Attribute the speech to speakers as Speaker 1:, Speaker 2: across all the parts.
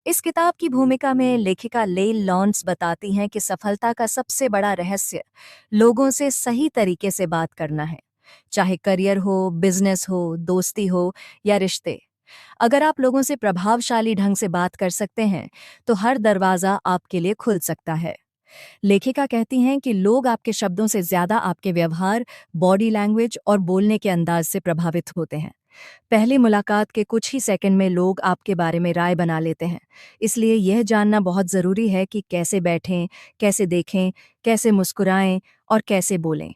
Speaker 1: इस किताब की भूमिका में लेखिका लेल लॉन्स बताती हैं कि सफलता का सबसे बड़ा रहस्य लोगों से सही तरीके से बात करना है, चाहे करियर हो, बिजनेस हो, दोस्ती हो या रिश्ते। अगर आप लोगों से प्रभावशाली ढंग से बात कर सकते हैं, तो हर दरवाजा आपके लिए खुल सकता है। लेखिका कहती हैं कि लोग आपके शब्दों से ज्यादा आपके व्यवहार, बॉडी लैंग्वेज और बोलने के अंदाज से प्रभावित होते हैं। पहली मुलाकात के कुछ ही सेकंड में लोग आपके बारे में राय बना लेते हैं। इसलिए यह जानना बहुत ज़रूरी है कि कैसे बैठें, कैसे देखें, कैसे मुस्कुराएं और कैसे बोलें।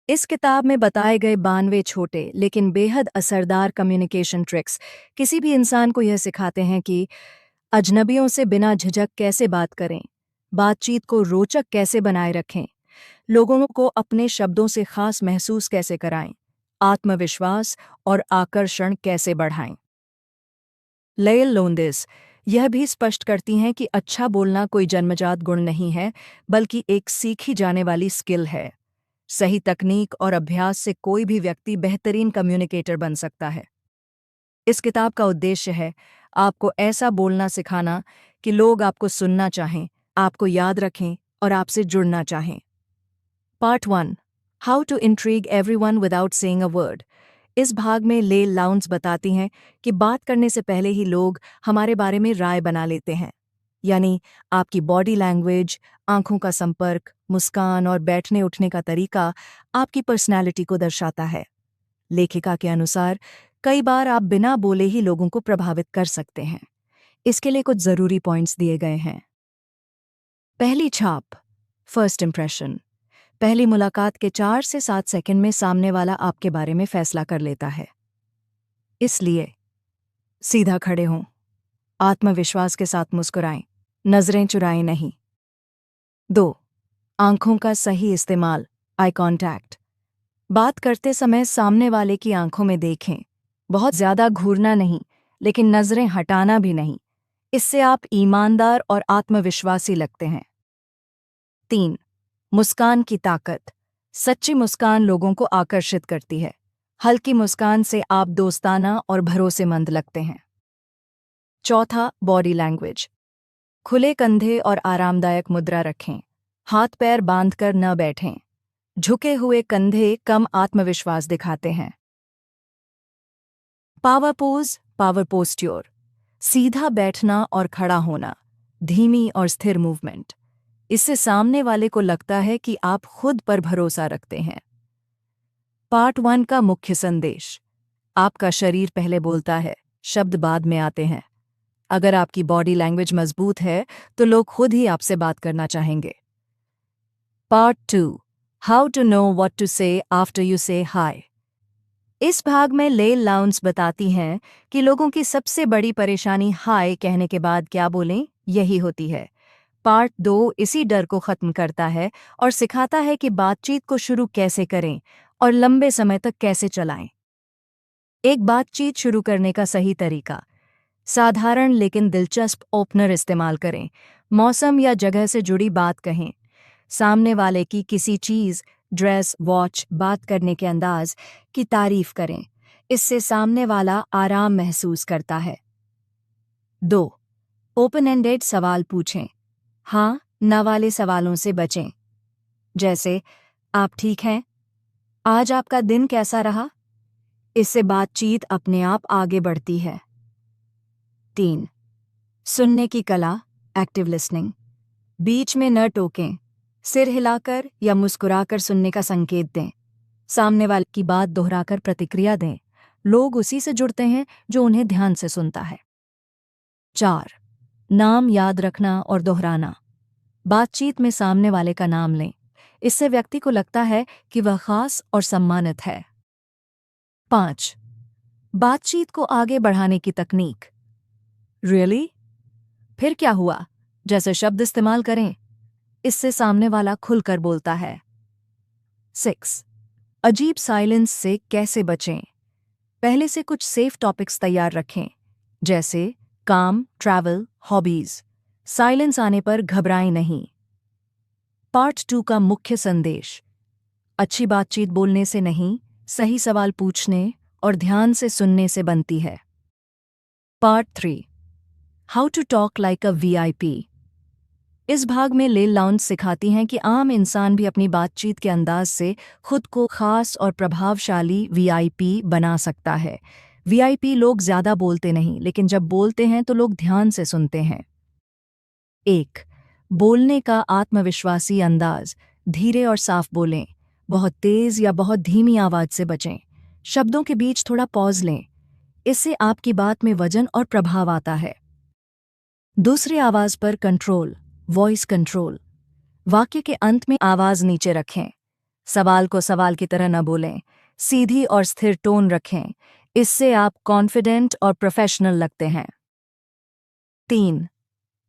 Speaker 1: इस किताब में बताए गए 92 छोटे लेकिन बेहद असरदार कम्युनिकेशन ट्रिक्स किसी भी इंसान को यह सिखाते हैं कि अजनबियों से बिना झिझक कैसे बात करें, बातचीत को रोचक कैसे बनाए रखें, लोगों को अपने शब्दों से खास महसूस कैसे कराएं, आत्मविश्वास और आकर्षण कैसे बढ़ाएं। लेयल लोंदिस यह भी स्पष्ट करती हैं कि अच्छा बोलना कोई जन्मजात गुण नहीं है, बल्कि एक सीखी जाने वाली स्किल है। सही तकनीक और अभ्यास से कोई भी व्यक्ति बेहतरीन कम्युनिकेटर बन सकता है। इस किताब का उद्देश्य है आपको ऐसा बोलना सिखाना कि लोग आपको सुनना चाहें, आपको याद रखें और आपसे जुड़ना चाहें। Part 1, how to intrigue everyone without saying a word. इस भाग में ले लाउंस बताती हैं कि बात करने से पहले ही लोग हमारे बारे में राय बना लेते हैं। यानी आपकी बॉडी लैंग्वेज, आंखों का संपर्क, मुस्कान और बैठने उठने का तरीका आपकी पर्सनैलिटी को दर्शाता है। लेखिका के अनुसार कई बार आप बिना बोले ही लोगों को प्रभावित कर सकते हैं। इसके लिए कुछ जरूरी पॉइंट्स दिए गए हैं। पहली छाप, फर्स्ट इंप्रेशन। पहली मुलाकात के 4 से 7 सेकंड में सामने वाला आपके बारे में फैसला कर लेता है। इसलिए सीधा खड़े हों, आत्मविश्वास के साथ मुस्कुराएं, नजरें चुराएं नहीं। 2, आंखों का सही इस्तेमाल, आई कॉन्टैक्ट। बात करते समय सामने वाले की आंखों में देखें, बहुत ज्यादा घूरना नहीं, लेकिन नजरें हटाना भी नहीं। इससे आप ईमानदार और आत्मविश्वासी लगते हैं। 3, मुस्कान की ताकत। सच्ची मुस्कान लोगों को आकर्षित करती है। हल्की मुस्कान से आप दोस्ताना और भरोसेमंद लगते हैं। चौथा, बॉडी लैंग्वेज। खुले कंधे और आरामदायक मुद्रा रखें। हाथ पैर बांधकर न बैठें। झुके हुए कंधे कम आत्मविश्वास दिखाते हैं। पावर पोस्ट्योर। सीधा बैठना और खड़ा होना, धीमी और स्थिर मूवमेंट। इससे सामने वाले को लगता है कि आप खुद पर भरोसा रखते हैं। पार्ट 1 का मुख्य संदेश। आपका शरीर पहले बोलता है, शब्द बाद में आते हैं। अगर आपकी बॉडी लैंग्वेज मजबूत है, तो लोग खुद ही आपसे बात करना चाहेंगे। Part 2, how to know what to say after you say hi. इस भाग में ले लाउंस बताती हैं कि लोगों की सबसे बड़ी परेशानी हाय कहने के बाद क्या बोलें यही होती है। पार्ट 2 इसी डर को खत्म करता है और सिखाता है कि बातचीत को शुरू कैसे करें और लंबे समय तक कैसे चलाएं। एक बातचीत शुरू करने का सही तरीका। साधारण लेकिन दिलचस्प ओपनर इस्तेमाल करें। मौसम या जगह से जुड़ी बात कहें। सामने वाले की किसी चीज़, ड्रेस, वॉच, बात करने के अंदाज की तारीफ करें। इससे सामने वाला आराम महसूस करता है। 2, ओपन एंडेड सवाल पूछें। हाँ, न वाले सवालों से बचें। जैसे, आप ठीक हैं? आज आपका दिन कैसा रहा? इससे बातचीत अपने आप आगे बढ़ती है। 3, सुनने की कला, एक्टिव लिसनिंग। बीच में न टोकें। सिर हिलाकर या मुस्कुराकर सुनने का संकेत दें। सामने वाले की बात दोहराकर प्रतिक्रिया दें। लोग उसी से जुड़ते हैं जो उन्हें ध्यान से सुनता है। 4, नाम याद रखना और दोहराना। बातचीत में सामने वाले का नाम लें। इससे व्यक्ति को लगता है कि वह खास और सम्मानित है। 5, बातचीत को आगे बढ़ाने की तकनीक। रियली? फिर क्या हुआ जैसे शब्द इस्तेमाल करें। इससे सामने वाला खुलकर बोलता है। 6, अजीब साइलेंस से कैसे बचें। पहले से कुछ सेफ टॉपिक्स तैयार रखें, जैसे काम, ट्रैवल, हॉबीज। साइलेंस आने पर घबराएं नहीं। पार्ट 2 का मुख्य संदेश। अच्छी बातचीत बोलने से नहीं, सही सवाल पूछने और ध्यान से सुनने से बनती है। Part 3, how to talk like a VIP. इस भाग में ले लाउंज सिखाती हैं कि आम इंसान भी अपनी बातचीत के अंदाज से खुद को खास और प्रभावशाली वीआईपी बना सकता है। वीआईपी लोग ज्यादा बोलते नहीं, लेकिन जब बोलते हैं तो लोग ध्यान से सुनते हैं। 1. बोलने का आत्मविश्वासी अंदाज। धीरे और साफ बोलें। बहुत तेज या बहुत धीमी आवाज से बचें। शब्दों के बीच थोड़ा पॉज लें। इससे आपकी बात में वजन और प्रभाव आता है। दूसरी आवाज पर कंट्रोल, वॉइस कंट्रोल। वाक्य के अंत में आवाज नीचे रखें। सवाल को सवाल की तरह न बोलें। सीधी और स्थिर टोन रखें। इससे आप कॉन्फिडेंट और प्रोफेशनल लगते हैं। 3.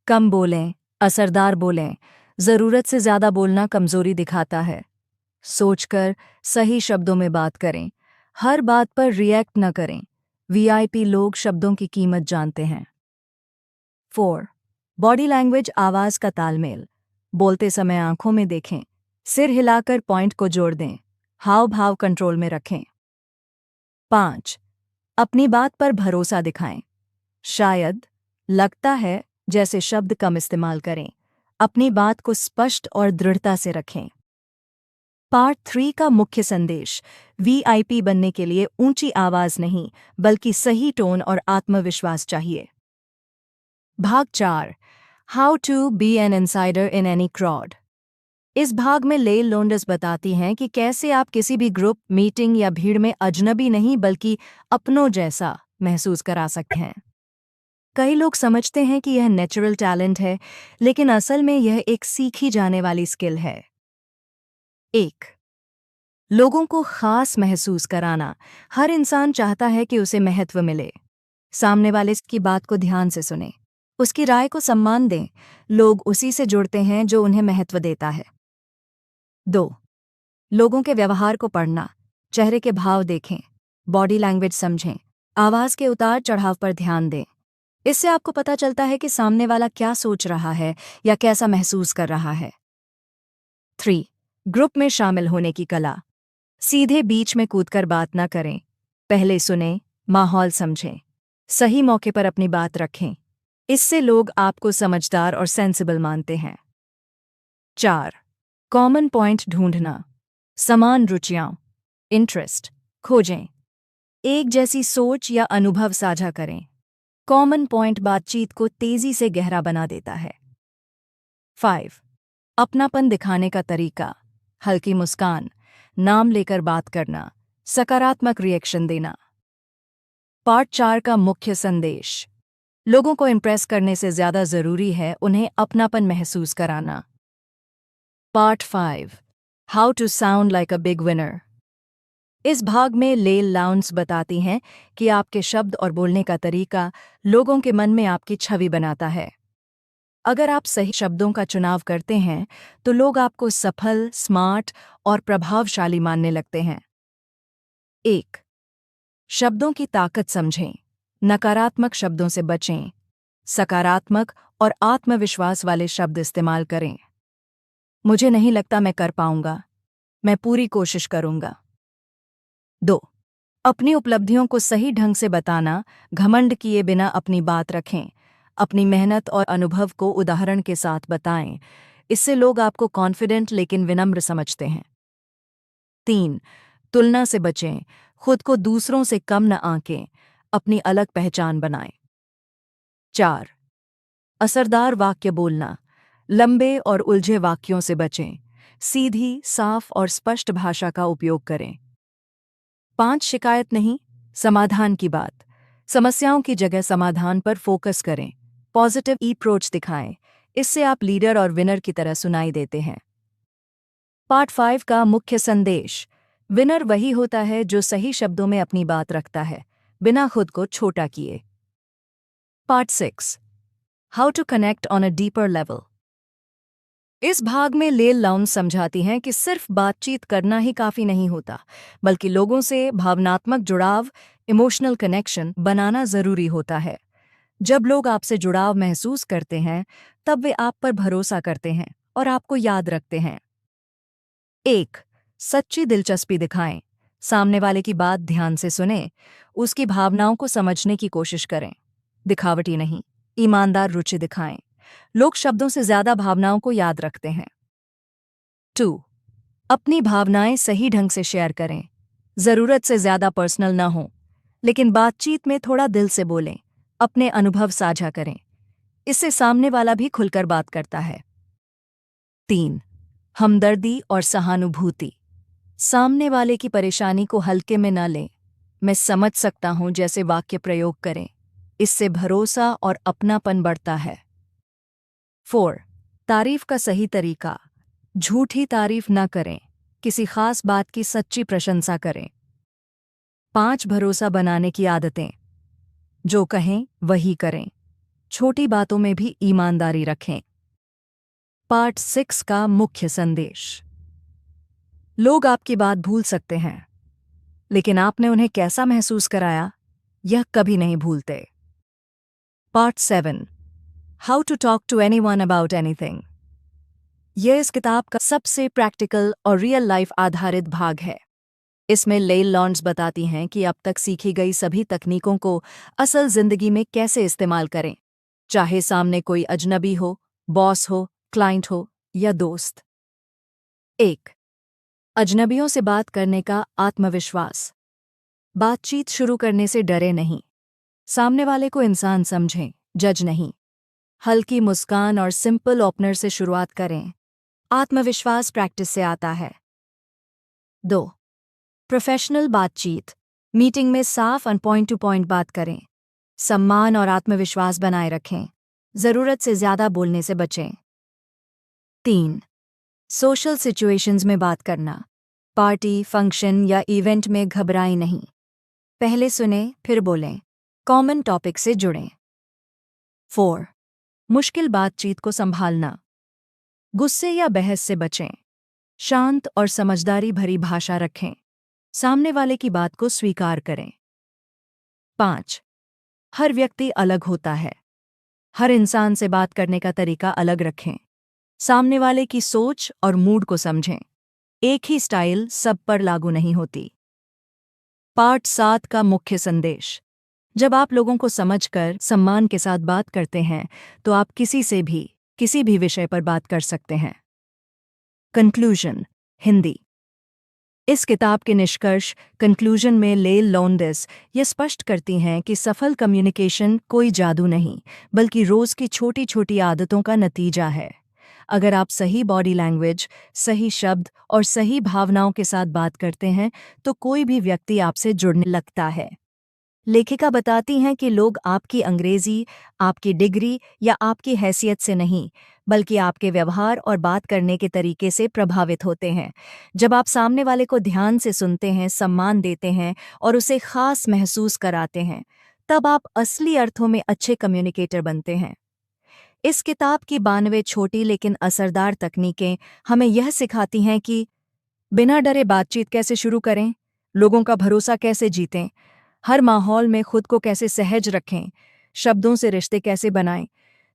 Speaker 1: कम बोलें, असरदार बोलें। जरूरत से ज्यादा बोलना कमजोरी दिखाता है। सोचकर सही शब्दों में बात करें। हर बात पर रिएक्ट न करें। वीआईपी लोग शब्दों की कीमत जानते हैं। 4. बॉडी लैंग्वेज, आवाज का तालमेल। बोलते समय आंखों में देखें। सिर हिलाकर पॉइंट को जोड़ दें। हाव भाव कंट्रोल में रखें। 5. अपनी बात पर भरोसा दिखाएं। शायद, लगता है जैसे शब्द कम इस्तेमाल करें। अपनी बात को स्पष्ट और दृढ़ता से रखें। पार्ट 3 का मुख्य संदेश। वीआईपी बनने के लिए ऊंची आवाज नहीं, बल्कि सही टोन और आत्मविश्वास चाहिए। भाग 4, how to be an insider in any crowd. इस भाग में ले लोंडस बताती हैं कि कैसे आप किसी भी ग्रुप, मीटिंग या भीड़ में अजनबी नहीं बल्कि अपनों जैसा महसूस करा सकते हैं। कई लोग समझते हैं कि यह नेचुरल टैलेंट है, लेकिन असल में यह एक सीखी जाने वाली स्किल है। 1. लोगों को खास महसूस कराना। हर इंसान चाहता है कि उसे महत्व मिले। सामने वाले की बात को ध्यान से सुनें। उसकी राय को सम्मान दें। लोग उसी से जुड़ते हैं जो उन्हें महत्व देता है। 2. लोगों के व्यवहार को पढ़ना। चेहरे के भाव देखें। बॉडी लैंग्वेज समझें। आवाज के उतार चढ़ाव पर ध्यान दें। इससे आपको पता चलता है कि सामने वाला क्या सोच रहा है या कैसा महसूस कर रहा है। 3. ग्रुप में शामिल होने की कला। सीधे बीच में कूदकर बात न करें। पहले सुनें, माहौल समझें। सही मौके पर अपनी बात रखें। इससे लोग आपको समझदार और सेंसिबल मानते हैं। 4. कॉमन पॉइंट ढूंढना। समान रुचियां, इंटरेस्ट खोजें। एक जैसी सोच या अनुभव साझा करें। कॉमन पॉइंट बातचीत को तेजी से गहरा बना देता है। 5. अपनापन दिखाने का तरीका। हल्की मुस्कान, नाम लेकर बात करना, सकारात्मक रिएक्शन देना। पार्ट 4 का मुख्य संदेश। लोगों को इम्प्रेस करने से ज्यादा जरूरी है उन्हें अपनापन महसूस कराना। Part 5, how to sound like a big winner. इस भाग में ले लाउंस बताती हैं कि आपके शब्द और बोलने का तरीका लोगों के मन में आपकी छवि बनाता है। अगर आप सही शब्दों का चुनाव करते हैं तो लोग आपको सफल, स्मार्ट और प्रभावशाली मानने लगते हैं। 1. शब्दों की ताकत समझें। नकारात्मक शब्दों से बचें। सकारात्मक और आत्मविश्वास वाले शब्द इस्तेमाल करें। मुझे नहीं लगता मैं कर पाऊंगा। मैं पूरी कोशिश करूंगा। 2. अपनी उपलब्धियों को सही ढंग से बताना। घमंड किए बिना अपनी बात रखें। अपनी मेहनत और अनुभव को उदाहरण के साथ बताएं। इससे लोग आपको कॉन्फिडेंट लेकिन विनम्र समझते हैं। 3. तुलना से बचें। खुद को दूसरों से कम न आंकें। अपनी अलग पहचान बनाएं। 4. असरदार वाक्य बोलना। लंबे और उलझे वाक्यों से बचें। सीधी, साफ और स्पष्ट भाषा का उपयोग करें। 5. शिकायत नहीं, समाधान की बात। समस्याओं की जगह समाधान पर फोकस करें। पॉजिटिव अप्रोच दिखाएं। इससे आप लीडर और विनर की तरह सुनाई देते हैं। पार्ट 5 का मुख्य संदेश। विनर वही होता है जो सही शब्दों में अपनी बात रखता है, बिना खुद को छोटा किए। Part 6, how to connect on a deeper level. इस भाग में ले लाउंस समझाती हैं कि सिर्फ बातचीत करना ही काफी नहीं होता, बल्कि लोगों से भावनात्मक जुड़ाव, इमोशनल कनेक्शन बनाना जरूरी होता है। जब लोग आपसे जुड़ाव महसूस करते हैं, तब वे आप पर भरोसा करते हैं और आपको याद रखते हैं। 1. सच्ची दिलचस्पी दिखाएं। सामने वाले की बात ध्यान से सुनें। उसकी भावनाओं को समझने की कोशिश करें, दिखावटी नहीं। ईमानदार रुचि दिखाएं। लोग शब्दों से ज्यादा भावनाओं को याद रखते हैं। 2. अपनी भावनाएं सही ढंग से शेयर करें। जरूरत से ज्यादा पर्सनल ना हो, लेकिन बातचीत में थोड़ा दिल से बोलें। अपने अनुभव साझा करें। इससे सामने वाला भी खुलकर बात करता है। 3. हमदर्दी और सहानुभूति। सामने वाले की परेशानी को हल्के में न लें। मैं समझ सकता हूं जैसे वाक्य प्रयोग करें। इससे भरोसा और अपनापन बढ़ता है। 4. तारीफ का सही तरीका। झूठी तारीफ न करें। किसी खास बात की सच्ची प्रशंसा करें। 5. भरोसा बनाने की आदतें। जो कहें वही करें। छोटी बातों में भी ईमानदारी रखें। पार्ट 6 का मुख्य संदेश। लोग आपकी बात भूल सकते हैं, लेकिन आपने उन्हें कैसा महसूस कराया, यह कभी नहीं भूलते। Part 7, how to talk to anyone about anything. यह इस किताब का सबसे प्रैक्टिकल और रियल लाइफ आधारित भाग है। इसमें लेल लॉन्ड्स बताती हैं कि अब तक सीखी गई सभी तकनीकों को असल जिंदगी में कैसे इस्तेमाल करें, चाहे सामने कोई अजनबी हो, बॉस हो, क्लाइंट हो या दोस्त। 1. अजनबियों से बात करने का आत्मविश्वास। बातचीत शुरू करने से डरे नहीं। सामने वाले को इंसान समझें, जज नहीं। हल्की मुस्कान और सिंपल ओपनर से शुरुआत करें। आत्मविश्वास प्रैक्टिस से आता है। 2. प्रोफेशनल बातचीत। मीटिंग में साफ और पॉइंट टू पॉइंट बात करें। सम्मान और आत्मविश्वास बनाए रखें। जरूरत से ज्यादा बोलने से बचें। 3. सोशल सिचुएशंस में बात करना। पार्टी, फंक्शन या इवेंट में घबराएं नहीं। पहले सुनें, फिर बोलें। कॉमन टॉपिक से जुड़ें। 4. मुश्किल बातचीत को संभालना। गुस्से या बहस से बचें। शांत और समझदारी भरी भाषा रखें। सामने वाले की बात को स्वीकार करें। 5. हर व्यक्ति अलग होता है। हर इंसान से बात करने का तरीका अलग रखें। सामने वाले की सोच और मूड को समझें। एक ही स्टाइल सब पर लागू नहीं होती। पार्ट 7 का मुख्य संदेश। जब आप लोगों को समझकर सम्मान के साथ बात करते हैं, तो आप किसी से भी किसी भी विषय पर बात कर सकते हैं। कंक्लूजन, हिंदी। इस किताब के निष्कर्ष कंक्लूजन में लेल लॉन्ड्स ये स्पष्ट करती हैं कि सफल कम्युनिकेशन कोई जादू नहीं, बल्कि रोज की छोटी छोटी आदतों का नतीजा है। अगर आप सही बॉडी लैंग्वेज, सही शब्द और सही भावनाओं के साथ बात करते हैं, तो कोई भी व्यक्ति आपसे जुड़ने लगता है। लेखिका बताती हैं कि लोग आपकी अंग्रेजी, आपकी डिग्री या आपकी हैसियत से नहीं, बल्कि आपके व्यवहार और बात करने के तरीके से प्रभावित होते हैं। जब आप सामने वाले को ध्यान से सुनते हैं, सम्मान देते हैं और उसे खास महसूस कराते हैं, तब आप असली अर्थों में अच्छे कम्युनिकेटर बनते हैं। इस किताब की 92 छोटी लेकिन असरदार तकनीकें हमें यह सिखाती हैं कि बिना डरे बातचीत कैसे शुरू करें, लोगों का भरोसा कैसे जीतें, हर माहौल में खुद को कैसे सहज रखें, शब्दों से रिश्ते कैसे बनाएं।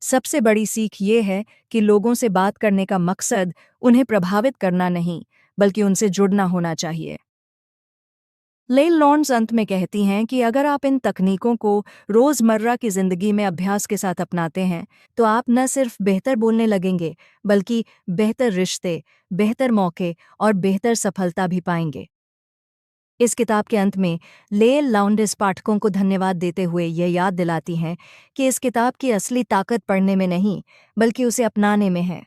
Speaker 1: सबसे बड़ी सीख ये है कि लोगों से बात करने का मकसद उन्हें प्रभावित करना नहीं, बल्कि उनसे जुड़ना होना चाहिए। लेल लॉन्ड्स अंत में कहती हैं कि अगर आप इन तकनीकों को रोज़मर्रा की ज़िंदगी में अभ्यास के साथ अपनाते हैं, तो आप न सिर्फ बेहतर बोलने लगेंगे, बल्कि बेहतर रिश्ते, बेहतर मौके और बेहतर सफलता भी पाएंगे। इस किताब के अंत में लेल लॉन्ड्स पाठकों को धन्यवाद देते हुए यह याद दिलाती हैं कि इस किताब की असली ताकत पढ़ने में नहीं, बल्कि उसे अपनाने में है।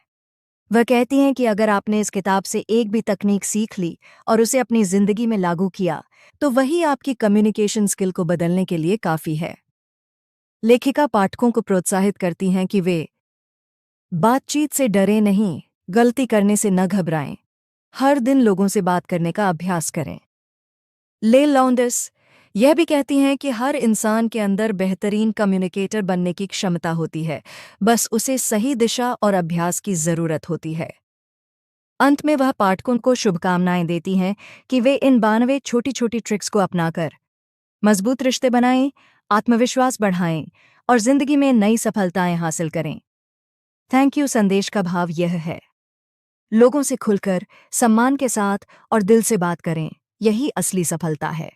Speaker 1: वह कहती हैं कि अगर आपने इस किताब से एक भी तकनीक सीख ली और उसे अपनी जिंदगी में लागू किया, तो वही आपकी कम्युनिकेशन स्किल को बदलने के लिए काफ़ी है। लेखिका पाठकों को प्रोत्साहित करती हैं कि वे बातचीत से डरे नहीं, गलती करने से न घबराएं। हर दिन लोगों से बात करने का अभ्यास करें। लेल लॉन्ड्स यह भी कहती हैं कि हर इंसान के अंदर बेहतरीन कम्युनिकेटर बनने की क्षमता होती है, बस उसे सही दिशा और अभ्यास की ज़रूरत होती है। अंत में वह पाठकों को शुभकामनाएं देती हैं कि वे इन 92 छोटी छोटी ट्रिक्स को अपनाकर मजबूत रिश्ते बनाएं, आत्मविश्वास बढ़ाएं और जिंदगी में नई सफलताएं हासिल करें। थैंक यू संदेश का भाव यह है, लोगों से खुलकर, सम्मान के साथ और दिल से बात करें, यही असली सफलता है।